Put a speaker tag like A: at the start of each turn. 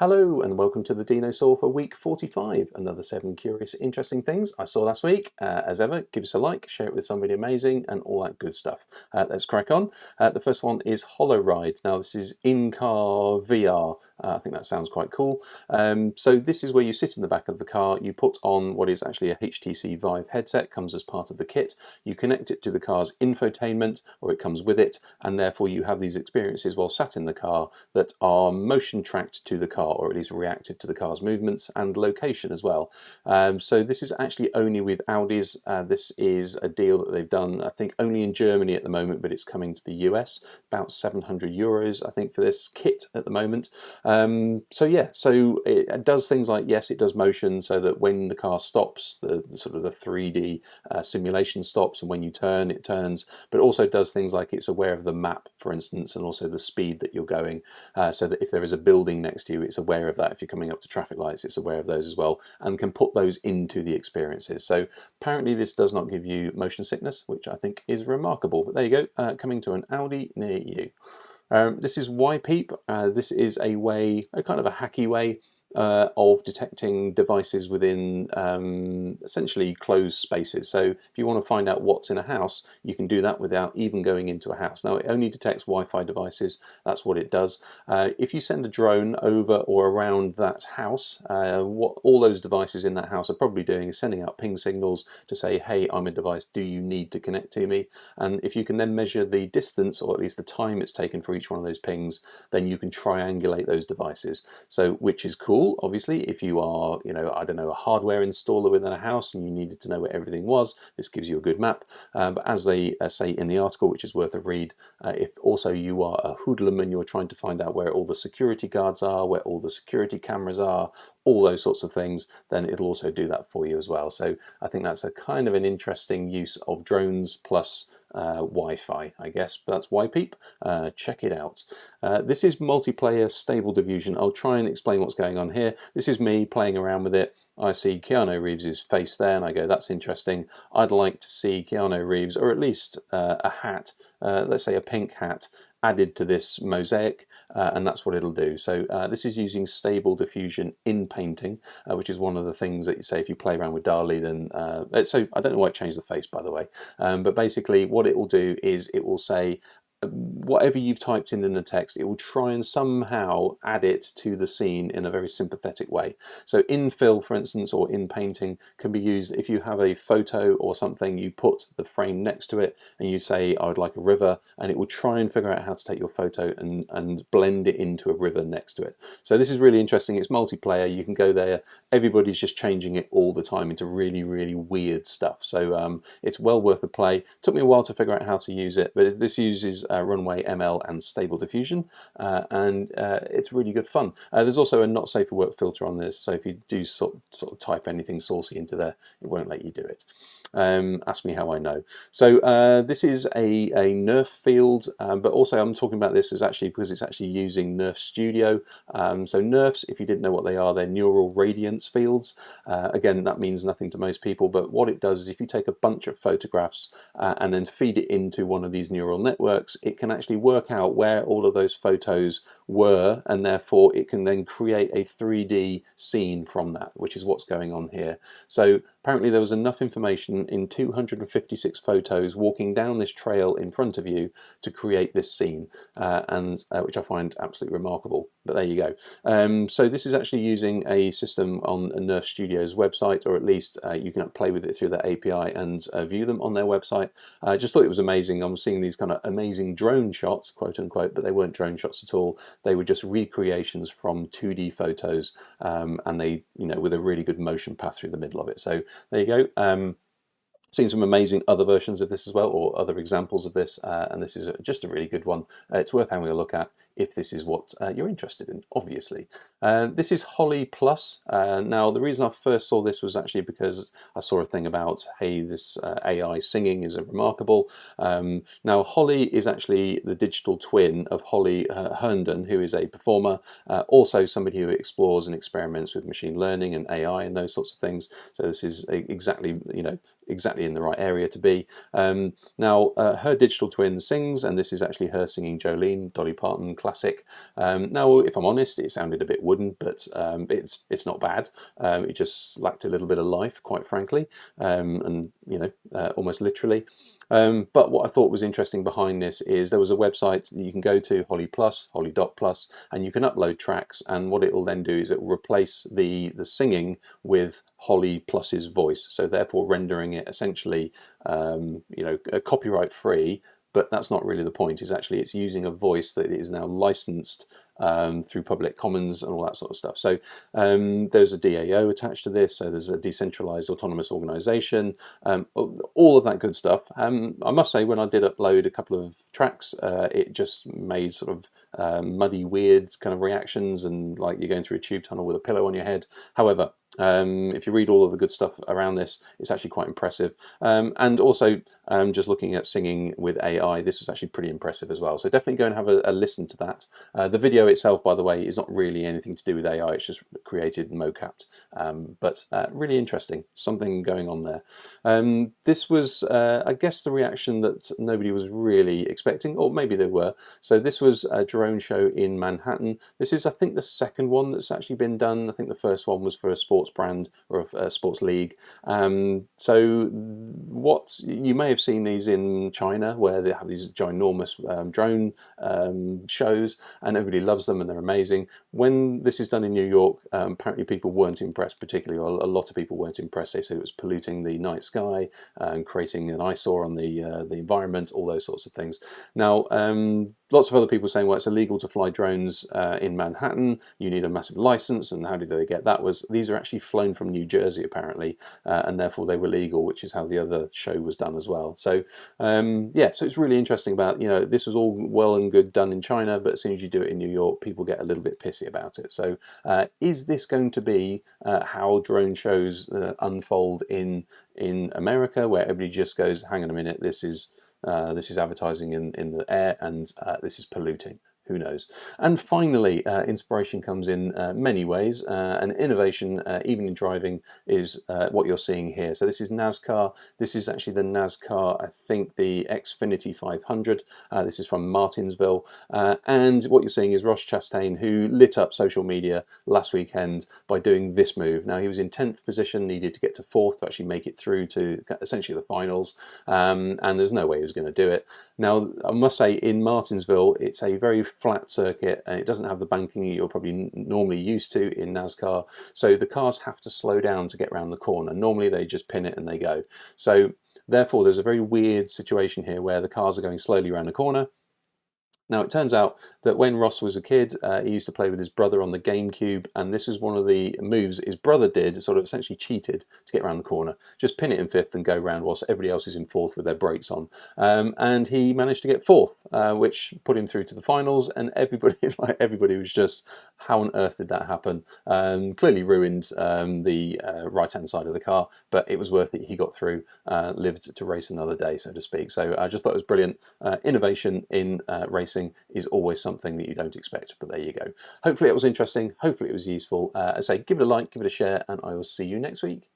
A: Hello and welcome to the Dinosaur for week 45. Another 7 curious, interesting things I saw last week. As ever, give us a like, share it with somebody amazing, and all that good stuff. Let's crack on. The first one is Holoride. Now, this is in-car VR. I think that sounds quite cool. So this is where you sit in the back of the car, you put on what is actually a HTC Vive headset, comes as part of the kit, you connect it to the car's infotainment, or it comes with it, and therefore you have these experiences while sat in the car that are motion tracked to the car, or at least reactive to the car's movements and location as well. So this is actually only with Audis. This is a deal that they've done, I think, only in Germany at the moment, but it's coming to the US. About €700, I think, for this kit at the moment. So yeah, so it does things like, yes, it does motion, so that when the car stops, the sort of the 3D simulation stops, and when you turn, it turns. But also does things like it's aware of the map, for instance, and also the speed that you're going, so that if there is a building next to you, it's aware of that. If you're coming up to traffic lights, it's aware of those as well, and can put those into the experiences. So apparently this does not give you motion sickness, which I think is remarkable. But there you go, coming to an Audi near you. This is Wi-Peep. This is a way, a kind of a hacky way of detecting devices within essentially closed spaces. So if you want to find out what's in a house, you can do that without even going into a house. Now, it only detects Wi-Fi devices. That's what it does. If you send a drone over or around that house, what all those devices in that house are probably doing is sending out ping signals to say, hey, I'm a device, do you need to connect to me? And if you can then measure the distance, or at least the time it's taken for each one of those pings, then you can triangulate those devices. So, which is cool. Obviously, if you are, I don't know, a hardware installer within a house and you needed to know where everything was, this gives you a good map. But as they say in the article, which is worth a read, if also you are a hoodlum and you're trying to find out where all the security guards are, where all the security cameras are, all those sorts of things, then it'll also do that for you as well. So I think that's a kind of an interesting use of drones plus Wi-Fi, I guess. But that's Wi-Peep. Check it out. This is multiplayer stable diffusion. I'll try and explain what's going on here. This is me playing around with it. I see Keanu Reeves' face there, and I go, that's interesting. I'd like to see Keanu Reeves, or at least a hat, let's say a pink hat, added to this mosaic, and that's what it'll do. So this is using stable diffusion in painting, which is one of the things that you say if you play around with DALL-E, then so I don't know why it changed the face, by the way, but basically what it will do is it will say whatever you've typed in the text, it will try and somehow add it to the scene in a very sympathetic way. So infill, for instance, or in painting can be used if you have a photo or something, you put the frame next to it and you say, I would like a river, and it will try and figure out how to take your photo and blend it into a river next to it. So this is really interesting. It's multiplayer. You can go there. Everybody's just changing it all the time into really, really weird stuff. So it's well worth the play. Took me a while to figure out how to use it, but this uses runway ML and stable diffusion, and it's really good fun. There's also a not safe for work filter on this, so if you do sort of type anything saucy into there, it won't let you do it. Ask me how I know. So this is a NeRF field, but also I'm talking about this as actually because it's actually using NeRF Studio. So NeRFs, if you didn't know what they are, they're neural radiance fields. Again, that means nothing to most people, but what it does is if you take a bunch of photographs and then feed it into one of these neural networks, it can actually work out where all of those photos were, and therefore it can then create a 3D scene from that, which is what's going on here. So apparently there was enough information in 256 photos walking down this trail in front of you to create this scene, and which I find absolutely remarkable. But there you go. So this is actually using a system on NeRF Studio's website, or at least you can play with it through their API and view them on their website. I just thought it was amazing. I'm seeing these kind of amazing drone shots, quote unquote, but they weren't drone shots at all. They were just recreations from 2D photos, and they, with a really good motion path through the middle of it. So there you go. Seen some amazing other versions of this as well, or other examples of this, and this is just a really good one. It's worth having a look at if this is what you're interested in, obviously. This is Holly Plus. Now, the reason I first saw this was actually because I saw a thing about, hey, this AI singing is remarkable. Now, Holly is actually the digital twin of Holly Herndon, who is a performer, also somebody who explores and experiments with machine learning and AI and those sorts of things. So this is exactly, exactly in the right area to be. Now, her digital twin sings, and this is actually her singing Jolene, Dolly Parton, classic. Now, if I'm honest, it sounded a bit wooden, but it's not bad. It just lacked a little bit of life, quite frankly, and almost literally. But what I thought was interesting behind this is there was a website that you can go to, Holly.plus, and you can upload tracks, and what it will then do is it will replace the singing with Holly Plus's voice, so therefore rendering it essentially copyright free. But that's not really the point. It's using a voice that is now licensed through public commons and all that sort of stuff. So there's a DAO attached to this, so there's a decentralized autonomous organization, all of that good stuff. I must say, when I did upload a couple of tracks, it just made sort of muddy, weird kind of reactions, and like you're going through a tube tunnel with a pillow on your head. However, if you read all of the good stuff around this, it's actually quite impressive. And also, just looking at singing with AI, this is actually pretty impressive as well. So definitely go and have a listen to that. The video itself, by the way, is not really anything to do with AI. It's just created and mocapped. But really interesting. Something going on there. This was, I guess, the reaction that nobody was really expecting, or maybe they were. So this was a drone show in Manhattan. This is, I think, the second one that's actually been done. I think the first one was for a sports brand or a sports league. So what you may have seen these in China, where they have these ginormous drone shows, and everybody loves them and they're amazing. When this is done in New York, apparently people weren't impressed particularly, or a lot of people weren't impressed. They said it was polluting the night sky and creating an eyesore on the environment, all those sorts of things. Now, lots of other people saying, well, it's illegal to fly drones in Manhattan. You need a massive license, and how did they get that? These are actually flown from New Jersey apparently, and therefore they were legal, which is how the other show was done as well. So yeah, so it's really interesting about, this was all well and good done in China, but as soon as you do it in New York, people get a little bit pissy about it. So is this going to be how drone shows unfold in America, where everybody just goes, hang on a minute, this is advertising in the air, and this is polluting? Who knows? And finally, inspiration comes in many ways, and innovation, even in driving, is what you're seeing here. So this is NASCAR. This is actually the NASCAR, I think, the Xfinity 500. This is from Martinsville. And what you're seeing is Ross Chastain, who lit up social media last weekend by doing this move. Now, he was in 10th position, needed to get to 4th to actually make it through to essentially the finals, and there's no way he was going to do it. Now, I must say, in Martinsville, it's a very flat circuit, and it doesn't have the banking you're probably normally used to in NASCAR. So the cars have to slow down to get around the corner. Normally, they just pin it and they go. So therefore, there's a very weird situation here where the cars are going slowly around the corner. Now, it turns out that when Ross was a kid, he used to play with his brother on the GameCube, and this is one of the moves his brother did, sort of essentially cheated to get around the corner. Just pin it in 5th and go round whilst everybody else is in 4th with their brakes on. And he managed to get 4th, which put him through to the finals, and everybody was just, how on earth did that happen? Clearly ruined the right-hand side of the car, but it was worth it. He got through, lived to race another day, so to speak. So I just thought it was brilliant. Innovation in racing is always something that you don't expect, but there you go. Hopefully it was interesting, hopefully it was useful. As I say, give it a like, give it a share, and I will see you next week.